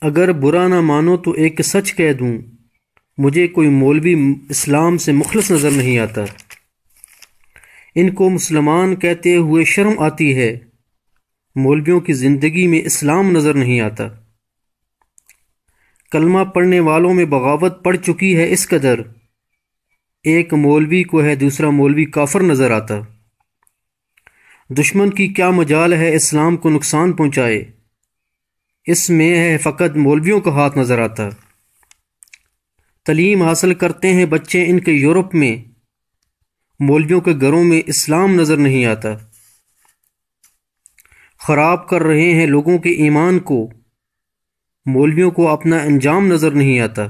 اگر برا نہ مانو تو ایک سچ کہہ دوں، مجھے کوئی مولوی اسلام سے مخلص نظر نہیں آتا۔ ان کو مسلمان کہتے ہوئے شرم آتی ہے، مولویوں کی زندگی میں اسلام نظر نہیں آتا۔ کلمہ پڑھنے والوں میں بغاوت پڑ چکی ہے اس قدر، ایک مولوی کو ہے دوسرا مولوی کافر نظر آتا۔ دشمن کی کیا مجال ہے اسلام کو نقصان پہنچائے، اس میں ہے فقط مولویوں کا ہاتھ نظر آتا۔ تعلیم حاصل کرتے ہیں بچے ان کے یورپ میں، مولویوں کے گھروں میں اسلام نظر نہیں آتا۔ خراب کر رہے ہیں لوگوں کے ایمان کو، مولویوں کو اپنا انجام نظر نہیں آتا۔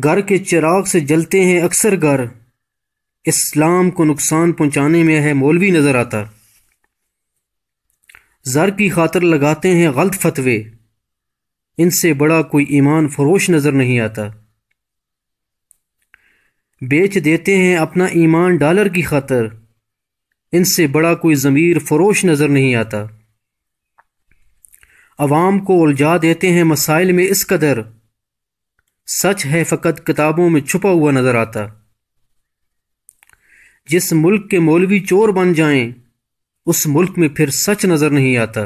گھر کے چراغ سے جلتے ہیں اکثر گھر، اسلام کو نقصان پہنچانے میں ہے مولوی نظر آتا۔ زر کی خاطر لگاتے ہیں غلط فتوے، ان سے بڑا کوئی ایمان فروش نظر نہیں آتا۔ بیچ دیتے ہیں اپنا ایمان ڈالر کی خاطر، ان سے بڑا کوئی ضمیر فروش نظر نہیں آتا۔ عوام کو الجھا دیتے ہیں مسائل میں اس قدر، سچ ہے فقط کتابوں میں چھپا ہوا نظر آتا۔ جس ملک کے مولوی چور بن جائیں، اس ملک میں پھر سچ نظر نہیں آتا۔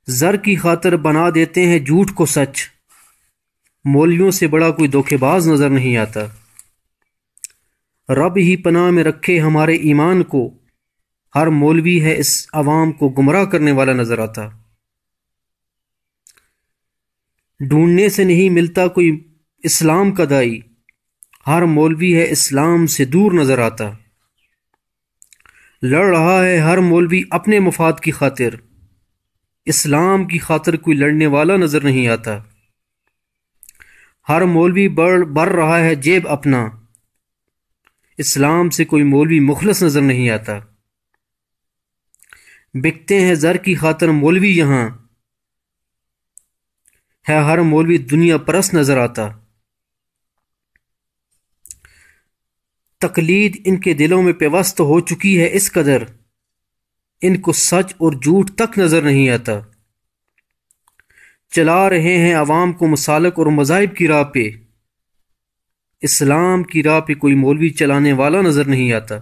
زر کی خاطر بنا دیتے ہیں جھوٹ کو سچ، مولویوں سے بڑا کوئی دھوکے باز نظر نہیں آتا۔ رب ہی پناہ میں رکھے ہمارے ایمان کو، ہر مولوی ہے اس عوام کو گمراہ کرنے والا نظر آتا۔ ڈھونڈنے سے نہیں ملتا کوئی اسلام کا دائی، ہر مولوی ہے اسلام سے دور نظر آتا۔ لڑ رہا ہے ہر مولوی اپنے مفاد کی خاطر، اسلام کی خاطر کوئی لڑنے والا نظر نہیں آتا۔ ہر مولوی بڑھ رہا ہے جیب اپنا، اسلام سے کوئی مولوی مخلص نظر نہیں آتا۔ بکتے ہیں زر کی خاطر مولوی یہاں، ہے ہر مولوی دنیا پرست نظر آتا۔ تقلید ان کے دلوں میں پیوست ہو چکی ہے اس قدر، ان کو سچ اور جھوٹ تک نظر نہیں آتا۔ چلا رہے ہیں عوام کو مسالک اور مذاہب کی راہ پہ، اسلام کی راہ پہ کوئی مولوی چلانے والا نظر نہیں آتا۔